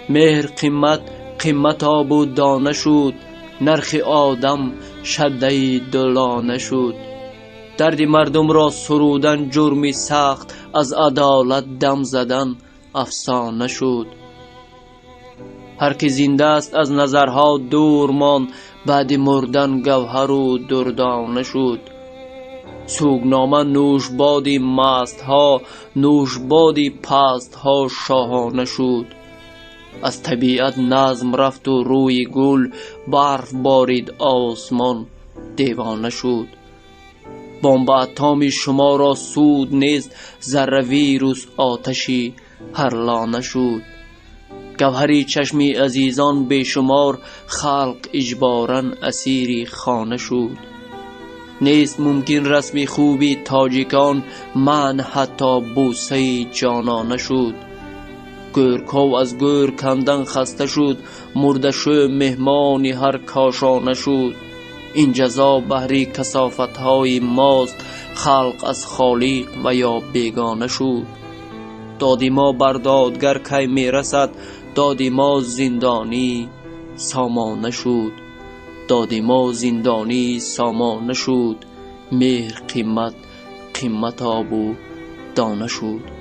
مهر قیمت آب و دانه شد، نرخ آدم شده دلانه شد. درد مردم را سرودن جرمی سخت، از عدالت دم زدن افسانه شد. هر که زنده است از نظرها دور ماند، بعد مردن گوهر و دردانه شد. سوگنامه نوشبادی مست ها، نوشبادی پست ها شاهانه شد. از طبیعت نظم رفت و روی گل، برف بارید آسمان دیوانه شد. بمب اتمی شما را سود نیست، ذره ویروس آتشی هر لانه شد. گوهری چشمی عزیزان بیشمار، خلق اجباراً اسیری خانه شد. نیست ممکن رسم خوبی تاجیکان، من حتی بوسه جانانه شد. گرگ‌ها از گرگ کندن خسته شد، مرده شو مهمانی هر کاشانه شد. این جزا بهر کثافت‌های ماست، خلق از خالق و یا بیگانه شد. داد ما بر دادگر کی میرسد، داد ما زندانی سامانه شد. داد ما زندانی سامانه شد. مهر قیمت آب و دانه شد.